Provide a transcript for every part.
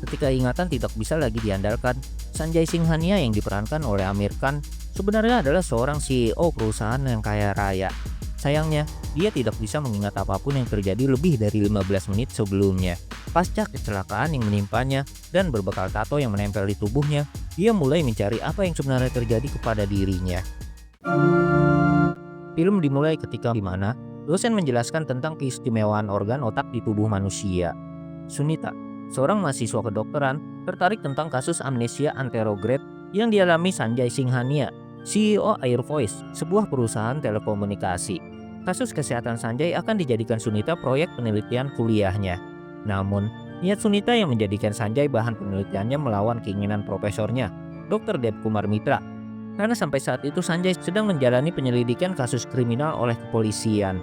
Ketika ingatan tidak bisa lagi diandalkan, Sanjay Singhania yang diperankan oleh Amir Khan sebenarnya adalah seorang CEO perusahaan yang kaya raya. Sayangnya, dia tidak bisa mengingat apapun yang terjadi lebih dari 15 menit sebelumnya. Pasca kecelakaan yang menimpanya dan berbekal tato yang menempel di tubuhnya, dia mulai mencari apa yang sebenarnya terjadi kepada dirinya. Film dimulai ketika di mana dosen menjelaskan tentang keistimewaan organ otak di tubuh manusia. Sunita, seorang mahasiswa kedokteran, tertarik tentang kasus amnesia anterograde yang dialami Sanjay Singhania, CEO Air Voice, sebuah perusahaan telekomunikasi. Kasus kesehatan Sanjay akan dijadikan Sunita proyek penelitian kuliahnya. Namun, niat Sunita yang menjadikan Sanjay bahan penelitiannya melawan keinginan profesornya, Dr. Dev Kumar Mitra. Karena sampai saat itu Sanjay sedang menjalani penyelidikan kasus kriminal oleh kepolisian.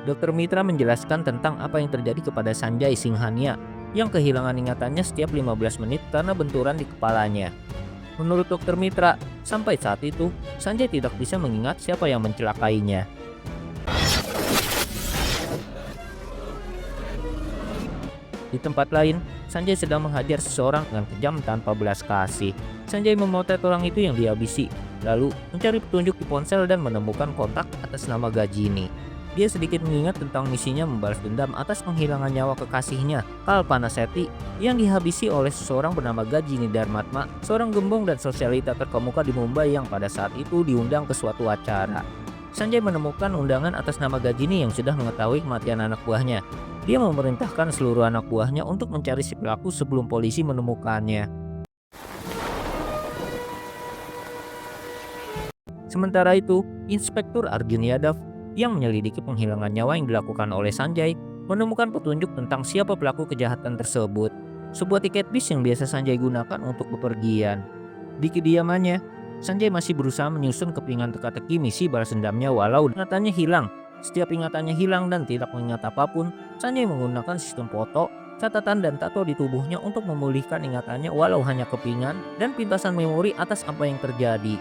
Dr. Mitra menjelaskan tentang apa yang terjadi kepada Sanjay Singhania yang kehilangan ingatannya setiap 15 menit karena benturan di kepalanya. Menurut Dr. Mitra, sampai saat itu Sanjay tidak bisa mengingat siapa yang mencelakainya. Di tempat lain, Sanjay sedang menghajar seseorang dengan kejam tanpa belas kasih. Sanjay memotret orang itu yang dihabisi, lalu mencari petunjuk di ponsel dan menemukan kontak atas nama Gajini. Dia sedikit mengingat tentang misinya membalas dendam atas penghilangan nyawa kekasihnya, Kalpana Sethi, yang dihabisi oleh seseorang bernama Gajini Dharmatma, seorang gembong dan sosialita terkemuka di Mumbai yang pada saat itu diundang ke suatu acara. Sanjay menemukan undangan atas nama Gajini yang sudah mengetahui kematian anak buahnya. Dia memerintahkan seluruh anak buahnya untuk mencari si pelaku sebelum polisi menemukannya. Sementara itu, Inspektur Arjun Yadav yang menyelidiki penghilangan nyawa yang dilakukan oleh Sanjay menemukan petunjuk tentang siapa pelaku kejahatan tersebut. Sebuah tiket bis yang biasa Sanjay gunakan untuk bepergian. Di kediamannya, Sanjay masih berusaha menyusun kepingan teka-teki misi balas dendamnya walau ingatannya hilang. Setiap ingatannya hilang dan tidak mengingat apapun, Sanjay menggunakan sistem foto, catatan dan tato di tubuhnya untuk memulihkan ingatannya walau hanya kepingan dan pintasan memori atas apa yang terjadi.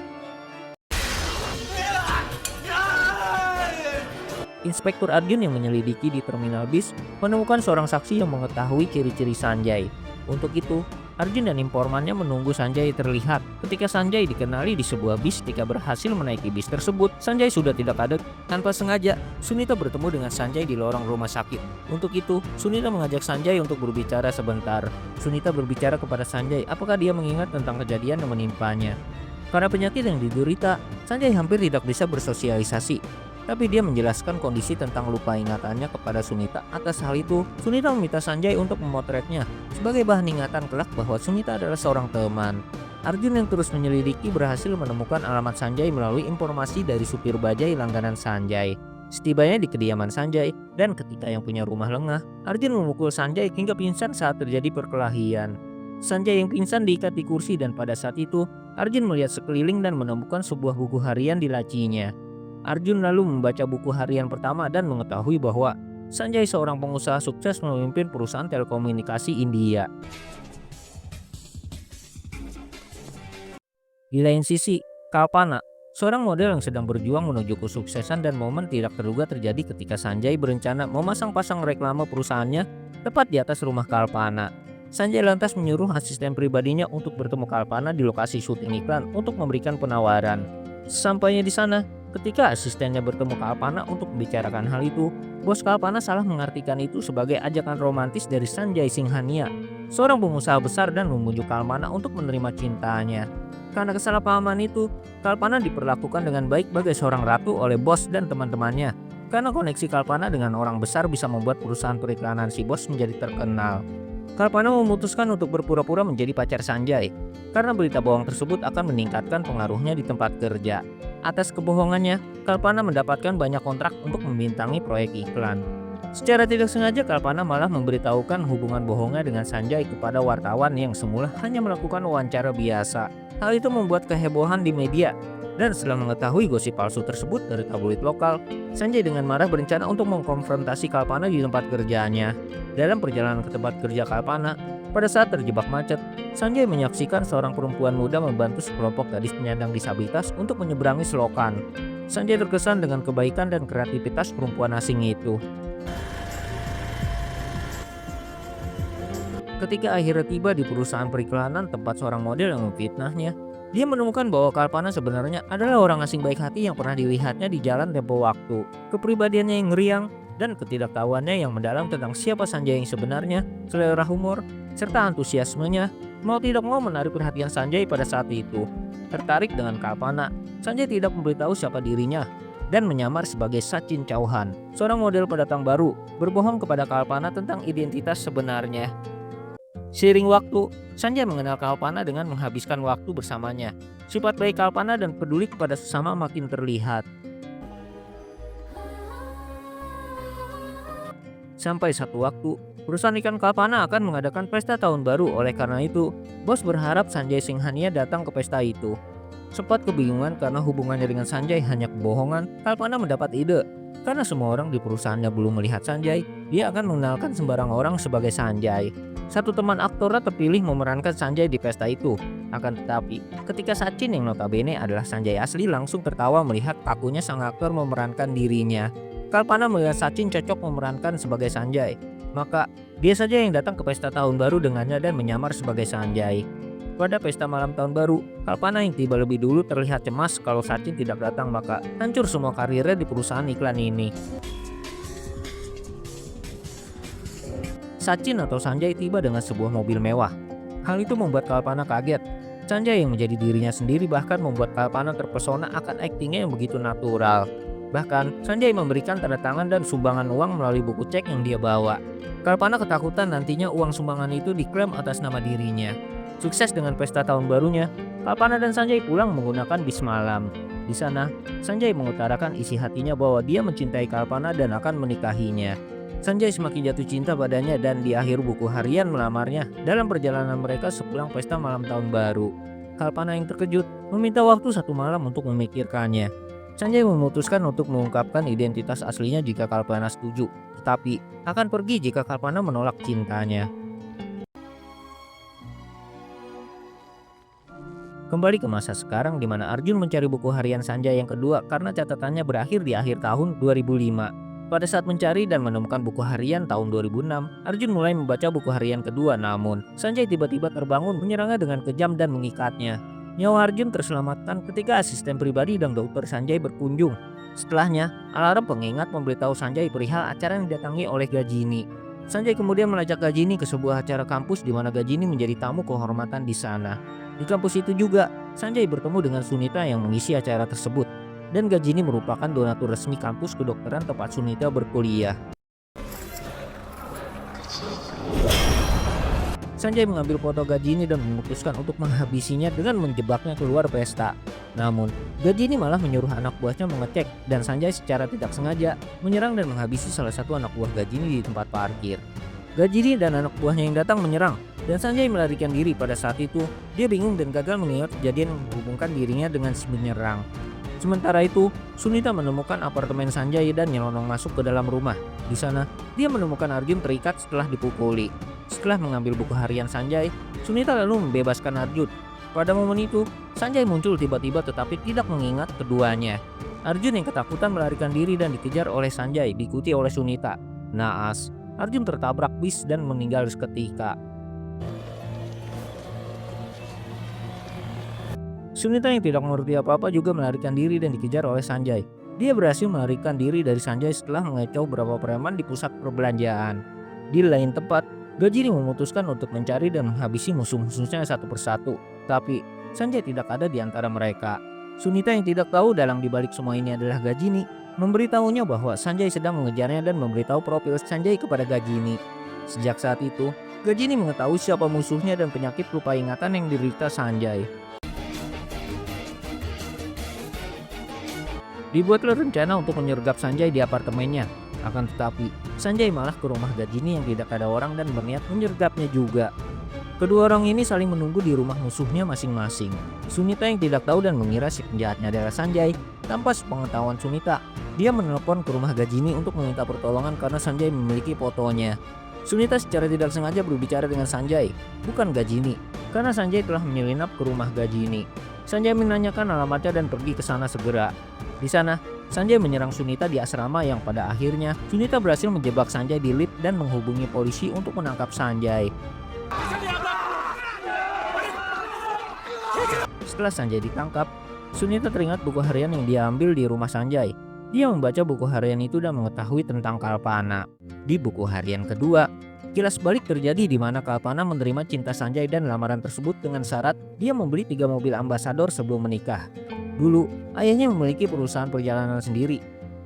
Inspektur Arjun yang menyelidiki di terminal bis menemukan seorang saksi yang mengetahui ciri-ciri Sanjay. Untuk itu, Arjun dan informannya menunggu Sanjay terlihat. Ketika Sanjay dikenali di sebuah bis ketika berhasil menaiki bis tersebut, Sanjay sudah tidak ada. Tanpa sengaja, Sunita bertemu dengan Sanjay di lorong rumah sakit. Untuk itu, Sunita mengajak Sanjay untuk berbicara sebentar. Sunita berbicara kepada Sanjay apakah dia mengingat tentang kejadian yang menimpanya. Karena penyakit yang diderita, Sanjay hampir tidak bisa bersosialisasi. Tapi dia menjelaskan kondisi tentang lupa ingatannya kepada Sunita. Atas hal itu, Sunita meminta Sanjay untuk memotretnya sebagai bahan ingatan kelak bahwa Sunita adalah seorang teman. Arjun yang terus menyelidiki berhasil menemukan alamat Sanjay melalui informasi dari supir bajai langganan Sanjay. Setibanya di kediaman Sanjay dan ketika yang punya rumah lengah, Arjun memukul Sanjay hingga pingsan saat terjadi perkelahian. Sanjay yang pingsan diikat di kursi dan pada saat itu, Arjun melihat sekeliling dan menemukan sebuah buku harian di lacinya. Arjun lalu membaca buku harian pertama dan mengetahui bahwa Sanjay seorang pengusaha sukses memimpin perusahaan telekomunikasi India. Di lain sisi, Kalpana, seorang model yang sedang berjuang menuju kesuksesan dan momen tidak terduga terjadi ketika Sanjay berencana memasang-pasang reklame perusahaannya tepat di atas rumah Kalpana. Sanjay lantas menyuruh asisten pribadinya untuk bertemu Kalpana di lokasi syuting iklan untuk memberikan penawaran. Sampainya di sana, ketika asistennya bertemu Kalpana untuk membicarakan hal itu, bos Kalpana salah mengartikan itu sebagai ajakan romantis dari Sanjay Singhania, seorang pengusaha besar dan membujuk Kalpana untuk menerima cintanya. Karena kesalahpahaman itu, Kalpana diperlakukan dengan baik sebagai seorang ratu oleh bos dan teman-temannya. Karena koneksi Kalpana dengan orang besar bisa membuat perusahaan periklanan si bos menjadi terkenal. Kalpana memutuskan untuk berpura-pura menjadi pacar Sanjay, karena berita bohong tersebut akan meningkatkan pengaruhnya di tempat kerja. Atas kebohongannya, Kalpana mendapatkan banyak kontrak untuk membintangi proyek iklan. Secara tidak sengaja, Kalpana malah memberitahukan hubungan bohongnya dengan Sanjay kepada wartawan yang semula hanya melakukan wawancara biasa. Hal itu membuat kehebohan di media. Dan setelah mengetahui gosip palsu tersebut dari tabloid lokal, Sanjay dengan marah berencana untuk mengkonfrontasi Kalpana di tempat kerjanya. Dalam perjalanan ke tempat kerja Kalpana, pada saat terjebak macet, Sanjay menyaksikan seorang perempuan muda membantu sekelompok gadis penyandang disabilitas untuk menyeberangi selokan. Sanjay terkesan dengan kebaikan dan kreativitas perempuan asing itu. Ketika akhirnya tiba di perusahaan periklanan tempat seorang model yang memfitnahnya, dia menemukan bahwa Kalpana sebenarnya adalah orang asing baik hati yang pernah dilihatnya di jalan tempo waktu. Kepribadiannya yang ngeriang dan ketidaktahuannya yang mendalam tentang siapa Sanjay yang sebenarnya, selera humor, serta antusiasmenya mau tidak mau menarik perhatian Sanjay pada saat itu. Tertarik dengan Kalpana, Sanjay tidak memberitahu siapa dirinya dan menyamar sebagai Sachin Chauhan, seorang model pendatang baru, berbohong kepada Kalpana tentang identitas sebenarnya. Seiring waktu, Sanjay mengenal Kalpana dengan menghabiskan waktu bersamanya. Sifat baik Kalpana dan peduli kepada sesama makin terlihat. Sampai satu waktu, perusahaan ikan Kalpana akan mengadakan pesta tahun baru. Oleh karena itu, bos berharap Sanjay Singhania datang ke pesta itu. Sempat kebingungan karena hubungannya dengan Sanjay hanya kebohongan, Kalpana mendapat ide. Karena semua orang di perusahaannya belum melihat Sanjay, dia akan mengenalkan sembarang orang sebagai Sanjay. Satu teman aktornya terpilih memerankan Sanjay di pesta itu. Akan tetapi, ketika Sachin yang notabene adalah Sanjay asli langsung tertawa melihat kakunya sang aktor memerankan dirinya. Kalpana melihat Sachin cocok memerankan sebagai Sanjay. Maka, dia saja yang datang ke pesta tahun baru dengannya dan menyamar sebagai Sanjay. Pada pesta malam tahun baru, Kalpana yang tiba lebih dulu terlihat cemas kalau Sachin tidak datang, maka hancur semua karirnya di perusahaan iklan ini. Sachin atau Sanjay tiba dengan sebuah mobil mewah. Hal itu membuat Kalpana kaget. Sanjay yang menjadi dirinya sendiri bahkan membuat Kalpana terpesona akan aktingnya yang begitu natural. Bahkan, Sanjay memberikan tanda tangan dan sumbangan uang melalui buku cek yang dia bawa. Kalpana ketakutan nantinya uang sumbangan itu diklaim atas nama dirinya. Sukses dengan pesta tahun barunya, Kalpana dan Sanjay pulang menggunakan bis malam. Di sana, Sanjay mengutarakan isi hatinya bahwa dia mencintai Kalpana dan akan menikahinya. Sanjay semakin jatuh cinta padanya dan di akhir buku harian melamarnya dalam perjalanan mereka sepulang pesta malam tahun baru. Kalpana yang terkejut meminta waktu 1 malam untuk memikirkannya. Sanjay memutuskan untuk mengungkapkan identitas aslinya jika Kalpana setuju, tetapi akan pergi jika Kalpana menolak cintanya. Kembali ke masa sekarang di mana Arjun mencari buku harian Sanjay yang kedua karena catatannya berakhir di akhir tahun 2005. Pada saat mencari dan menemukan buku harian tahun 2006, Arjun mulai membaca buku harian kedua, namun Sanjay tiba-tiba terbangun menyerangnya dengan kejam dan mengikatnya. Nyawa Arjun terselamatkan ketika asisten pribadi dan dokter Sanjay berkunjung. Setelahnya, alarm pengingat memberitahu Sanjay perihal acara yang didatangi oleh Gajini. Sanjay kemudian melacak Gajini ke sebuah acara kampus di mana Gajini menjadi tamu kehormatan di sana. Di kampus itu juga, Sanjay bertemu dengan Sunita yang mengisi acara tersebut. Dan Gajini merupakan donatur resmi kampus kedokteran tempat Sunita berkuliah. Sanjay mengambil foto Gajini dan memutuskan untuk menghabisinya dengan menjebaknya keluar pesta. Namun, Gajini malah menyuruh anak buahnya mengecek dan Sanjay secara tidak sengaja menyerang dan menghabisi salah satu anak buah Gajini di tempat parkir. Gajini dan anak buahnya yang datang menyerang dan Sanjay melarikan diri. Pada saat itu, dia bingung dan gagal mengingat kejadian yang menghubungkan dirinya dengan si penyerang. Sementara itu, Sunita menemukan apartemen Sanjay dan nyelonong masuk ke dalam rumah. Di sana, dia menemukan Arjun terikat setelah dipukuli. Setelah mengambil buku harian Sanjay, Sunita lalu membebaskan Arjun. Pada momen itu, Sanjay muncul tiba-tiba tetapi tidak mengingat keduanya. Arjun yang ketakutan melarikan diri dan dikejar oleh Sanjay, diikuti oleh Sunita. Naas, Arjun tertabrak bis dan meninggal seketika. Sunita yang tidak mengerti apa-apa juga melarikan diri dan dikejar oleh Sanjay. Dia berhasil melarikan diri dari Sanjay setelah mengecau beberapa preman di pusat perbelanjaan. Di lain tempat, Gajini memutuskan untuk mencari dan menghabisi musuh-musuhnya satu persatu. Tapi, Sanjay tidak ada di antara mereka. Sunita yang tidak tahu dalang dibalik semua ini adalah Gajini, memberitahunya bahwa Sanjay sedang mengejarnya dan memberitahu profil Sanjay kepada Gajini. Sejak saat itu, Gajini mengetahui siapa musuhnya dan penyakit lupa ingatan yang diderita Sanjay. Dibuatlah rencana untuk menyergap Sanjay di apartemennya. Akan tetapi, Sanjay malah ke rumah Gajini yang tidak ada orang dan berniat menyergapnya juga. Kedua orang ini saling menunggu di rumah musuhnya masing-masing. Sunita yang tidak tahu dan mengira si penjahatnya adalah Sanjay, tanpa sepengetahuan Sunita, dia menelpon ke rumah Gajini untuk meminta pertolongan karena Sanjay memiliki fotonya. Sunita secara tidak sengaja berbicara dengan Sanjay, bukan Gajini, karena Sanjay telah menyelinap ke rumah Gajini. Sanjay menanyakan alamatnya dan pergi ke sana segera. Di sana, Sanjay menyerang Sunita di asrama yang pada akhirnya Sunita berhasil menjebak Sanjay di lift dan menghubungi polisi untuk menangkap Sanjay. Setelah Sanjay ditangkap, Sunita teringat buku harian yang dia ambil di rumah Sanjay. Dia membaca buku harian itu dan mengetahui tentang Kalpana. Di buku harian kedua, kilas balik terjadi di mana Kalpana menerima cinta Sanjay dan lamaran tersebut dengan syarat dia membeli 3 mobil ambasador sebelum menikah. Dulu, ayahnya memiliki perusahaan perjalanan sendiri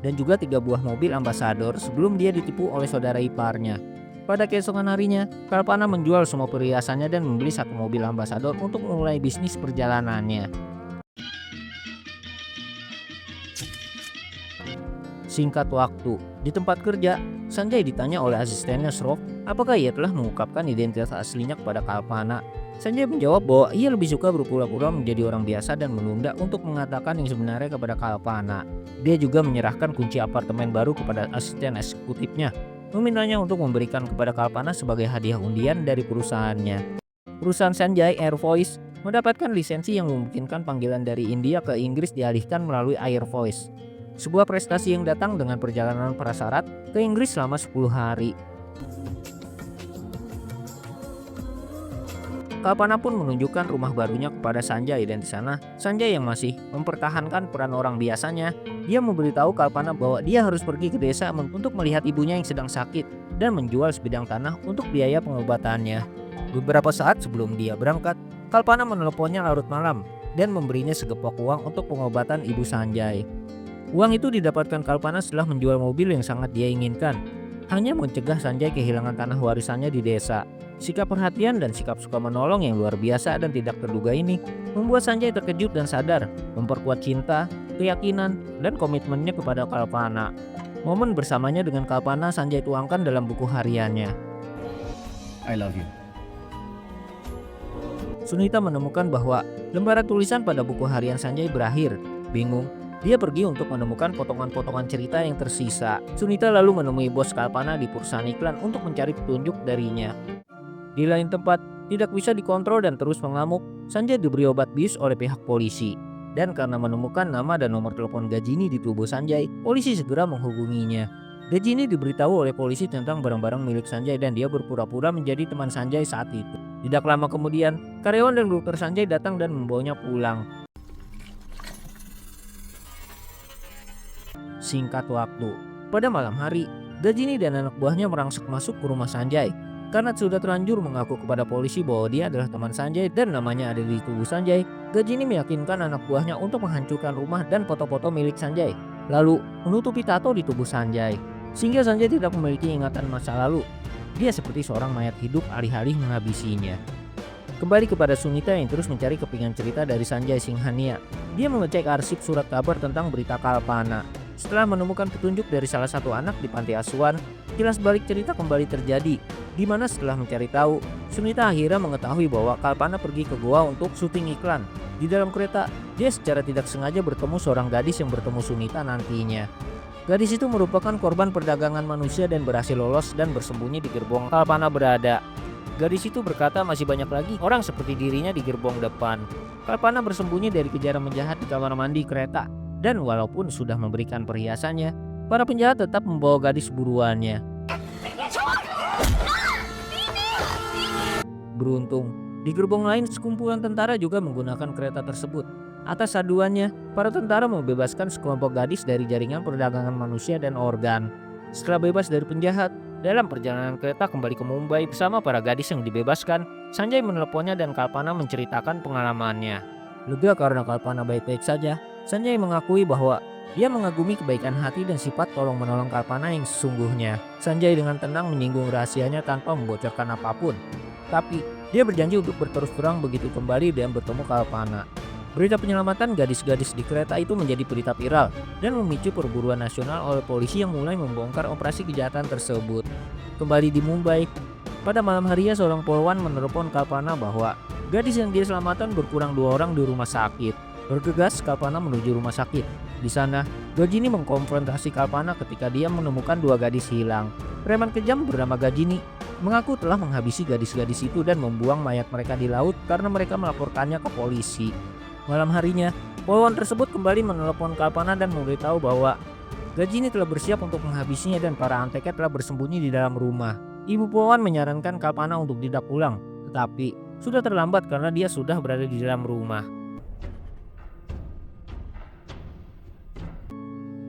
dan juga 3 buah mobil ambasador sebelum dia ditipu oleh saudara iparnya. Pada keesokan harinya, Kalpana menjual semua perhiasannya dan membeli 1 mobil ambasador untuk memulai bisnis perjalanannya. Singkat waktu, di tempat kerja, Sanjay ditanya oleh asistennya Shroff apakah ia telah mengungkapkan identitas aslinya kepada Kalpana. Sanjay menjawab bahwa ia lebih suka berpura-pura menjadi orang biasa dan menunda untuk mengatakan yang sebenarnya kepada Kalpana. Dia juga menyerahkan kunci apartemen baru kepada asisten eksekutifnya, memintanya untuk memberikan kepada Kalpana sebagai hadiah undian dari perusahaannya. Perusahaan Sanjay Air Voice mendapatkan lisensi yang memungkinkan panggilan dari India ke Inggris dialihkan melalui Air Voice. Sebuah prestasi yang datang dengan perjalanan prasyarat ke Inggris selama 10 hari. Kalpana pun menunjukkan rumah barunya kepada Sanjay dan di sana Sanjay yang masih mempertahankan peran orang biasanya. Dia memberitahu Kalpana bahwa dia harus pergi ke desa untuk melihat ibunya yang sedang sakit dan menjual sebidang tanah untuk biaya pengobatannya. Beberapa saat sebelum dia berangkat, Kalpana meneleponnya larut malam dan memberinya segepok uang untuk pengobatan ibu Sanjay. Uang itu didapatkan Kalpana setelah menjual mobil yang sangat dia inginkan, hanya mencegah Sanjay kehilangan tanah warisannya di desa. Sikap perhatian dan sikap suka menolong yang luar biasa dan tidak terduga ini membuat Sanjay terkejut dan sadar, memperkuat cinta, keyakinan, dan komitmennya kepada Kalpana. Momen bersamanya dengan Kalpana Sanjay tuangkan dalam buku hariannya. I love you. Sunita menemukan bahwa lembaran tulisan pada buku harian Sanjay berakhir. Bingung, dia pergi untuk menemukan potongan-potongan cerita yang tersisa. Sunita lalu menemui bos Kalpana di perusahaan iklan untuk mencari petunjuk darinya. Di lain tempat, tidak bisa dikontrol dan terus mengamuk, Sanjay diberi obat bius oleh pihak polisi. Dan karena menemukan nama dan nomor telepon Gajini di tubuh Sanjay, polisi segera menghubunginya. Gajini diberitahu oleh polisi tentang barang-barang milik Sanjay dan dia berpura-pura menjadi teman Sanjay saat itu. Tidak lama kemudian, karyawan dan dokter Sanjay datang dan membawanya pulang. Singkat waktu, pada malam hari, Gajini dan anak buahnya merangsek masuk ke rumah Sanjay. Karena sudah terlanjur mengaku kepada polisi bahwa dia adalah teman Sanjay dan namanya ada di tubuh Sanjay, Gajini meyakinkan anak buahnya untuk menghancurkan rumah dan foto-foto milik Sanjay, lalu menutupi tato di tubuh Sanjay, sehingga Sanjay tidak memiliki ingatan masa lalu. Dia seperti seorang mayat hidup alih-alih menghabisinya. Kembali kepada Sunita yang terus mencari kepingan cerita dari Sanjay Singhania. Dia mengecek arsip surat kabar tentang berita Kalpana. Setelah menemukan petunjuk dari salah satu anak di panti asuhan, kilas balik cerita kembali terjadi, di mana setelah mencari tahu, Sunita akhirnya mengetahui bahwa Kalpana pergi ke goa untuk syuting iklan. Di dalam kereta, dia secara tidak sengaja bertemu seorang gadis yang bertemu Sunita nantinya. Gadis itu merupakan korban perdagangan manusia dan berhasil lolos dan bersembunyi di gerbong Kalpana berada. Gadis itu berkata masih banyak lagi orang seperti dirinya di gerbong depan. Kalpana bersembunyi dari kejaran penjahat di kamar mandi kereta. Dan walaupun sudah memberikan perhiasannya, para penjahat tetap membawa gadis buruannya. Beruntung, di gerbong lain sekumpulan tentara juga menggunakan kereta tersebut. Atas aduannya, para tentara membebaskan sekelompok gadis dari jaringan perdagangan manusia dan organ. Setelah bebas dari penjahat, dalam perjalanan kereta kembali ke Mumbai bersama para gadis yang dibebaskan, Sanjay meneleponnya dan Kalpana menceritakan pengalamannya. Lega karena Kalpana baik-baik saja, Sanjay mengakui bahwa dia mengagumi kebaikan hati dan sifat tolong-menolong Kalpana yang sesungguhnya. Sanjay dengan tenang menyinggung rahasianya tanpa membocorkan apapun. Tapi, dia berjanji untuk berterus terang begitu kembali dan bertemu Kalpana. Berita penyelamatan gadis-gadis di kereta itu menjadi berita viral dan memicu perburuan nasional oleh polisi yang mulai membongkar operasi kejahatan tersebut. Kembali di Mumbai, pada malam harinya seorang polwan menelepon Kalpana bahwa gadis yang dia selamatkan berkurang 2 orang di rumah sakit. Bergegas, Kalpana menuju rumah sakit. Di sana, Gajini mengkonfrontasi Kalpana ketika dia menemukan 2 gadis hilang. Preman kejam bernama Gajini mengaku telah menghabisi gadis-gadis itu dan membuang mayat mereka di laut karena mereka melaporkannya ke polisi. Malam harinya, polwan tersebut kembali menelepon Kalpana dan memberitahu bahwa Gajini telah bersiap untuk menghabisinya dan para anteknya telah bersembunyi di dalam rumah. Ibu polwan menyarankan Kalpana untuk tidak pulang Tetapi sudah terlambat karena dia sudah berada di dalam rumah.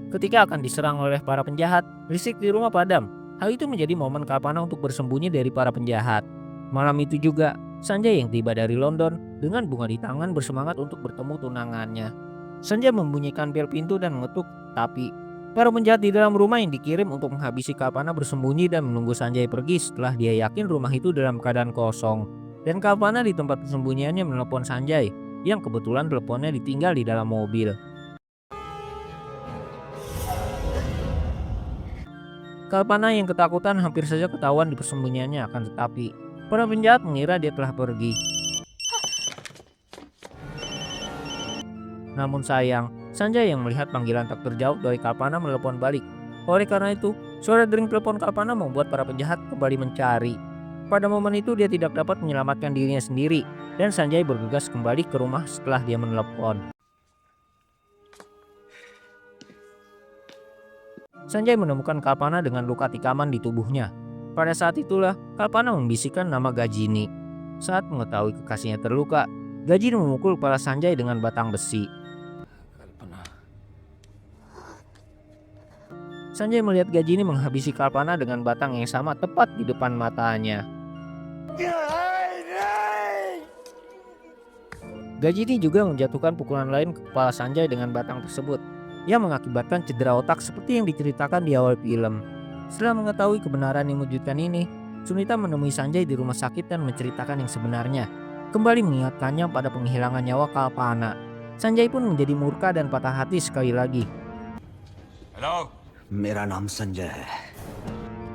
Ketika akan diserang oleh para penjahat, listrik di rumah padam. Hal itu menjadi momen Kalpana untuk bersembunyi dari para penjahat. Malam itu juga, Sanjay yang tiba dari London dengan bunga di tangan bersemangat untuk bertemu tunangannya. Sanjay membunyikan bel pintu dan mengetuk, tapi para penjahat di dalam rumah yang dikirim untuk menghabisi Kalpana bersembunyi dan menunggu Sanjay pergi setelah dia yakin rumah itu dalam keadaan kosong. Dan Kalpana di tempat persembunyiannya menelepon Sanjay, yang kebetulan teleponnya ditinggal di dalam mobil. Kalpana yang ketakutan hampir saja ketahuan di persembunyiannya, akan tetapi para penjahat mengira dia telah pergi. Namun sayang, Sanjay yang melihat panggilan tak terjawab dari Kalpana menelepon balik. Oleh karena itu, suara dering telepon Kalpana membuat para penjahat kembali mencari. Pada momen itu dia tidak dapat menyelamatkan dirinya sendiri, dan Sanjay bergegas kembali ke rumah setelah dia menelepon. Sanjay menemukan Kalpana dengan luka tikaman di tubuhnya. Pada saat itulah Kalpana membisikkan nama Gajini. Saat mengetahui kekasihnya terluka, Gajini memukul kepala Sanjay dengan batang besi. Sanjay melihat Gajini menghabisi Kalpana dengan batang yang sama tepat di depan matanya. Gajini juga menjatuhkan pukulan lain ke kepala Sanjay dengan batang tersebut, yang mengakibatkan cedera otak seperti yang diceritakan di awal film. Setelah mengetahui kebenaran yang mengejutkan ini, Sunita menemui Sanjay di rumah sakit dan menceritakan yang sebenarnya, kembali mengingatkannya pada penghilangan nyawa Kalpana. Sanjay pun menjadi murka dan patah hati sekali lagi. Hello? Mera naam Sanjay hai.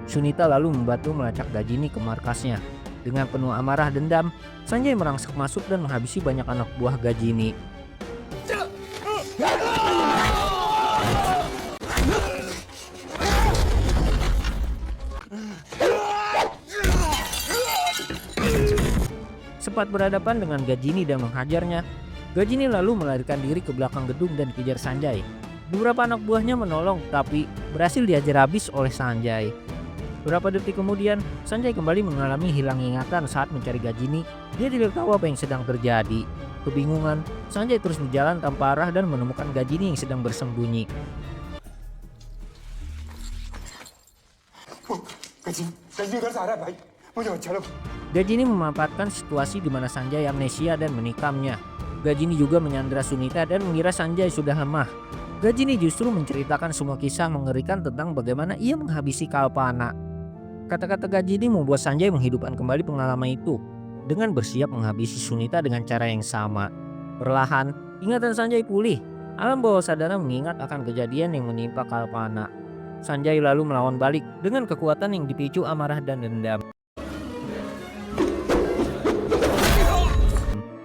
Sunita lalu membantu melacak Gajini ke markasnya. Dengan penuh amarah dendam, Sanjay merangsek masuk dan menghabisi banyak anak buah Gajini. Sempat berhadapan dengan Gajini dan menghajarnya, Gajini lalu melarikan diri ke belakang gedung dan dikejar Sanjay. Beberapa anak buahnya menolong, tapi berhasil dihajar habis oleh Sanjay. Beberapa detik kemudian, Sanjay kembali mengalami hilang ingatan saat mencari Gajini. Dia tidak tahu apa yang sedang terjadi. Kebingungan, Sanjay terus berjalan tanpa arah dan menemukan Gajini yang sedang bersembunyi. Gajini memanfaatkan situasi di mana Sanjay amnesia dan menikamnya. Gajini juga menyandera Sunita dan mengira Sanjay sudah lemah. Gajini justru menceritakan semua kisah mengerikan tentang bagaimana ia menghabisi Kalpana. Kata-kata Gajini membuat Sanjay menghidupkan kembali pengalaman itu dengan bersiap menghabisi Sunita dengan cara yang sama. Perlahan, ingatan Sanjay pulih. Alam bawah sadar mengingat akan kejadian yang menimpa Kalpana. Sanjay lalu melawan balik dengan kekuatan yang dipicu amarah dan dendam.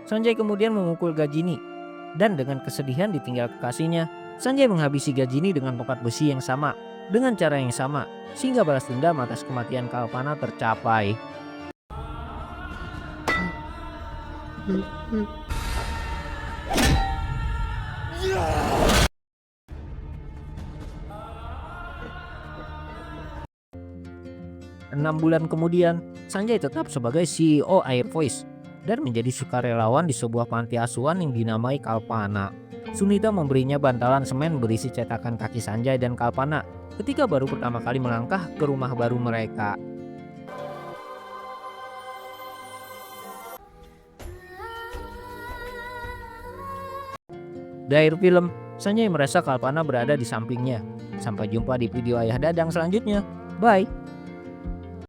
Sanjay kemudian memukul Gajini, dan dengan kesedihan ditinggal kekasihnya, Sanjay menghabisi Gajini dengan tongkat besi yang sama, dengan cara yang sama, sehingga balas dendam atas kematian Kalpana tercapai. Enam bulan kemudian, Sanjay tetap sebagai CEO Air Voice dan menjadi sukarelawan di sebuah panti asuhan yang dinamai Kalpana. Sunita memberinya bantalan semen berisi cetakan kaki Sanjay dan Kalpana ketika baru pertama kali melangkah ke rumah baru mereka. Di akhir film, Sanjay merasa Kalpana berada di sampingnya. Sampai jumpa di video Ayah Dadang selanjutnya. Bye!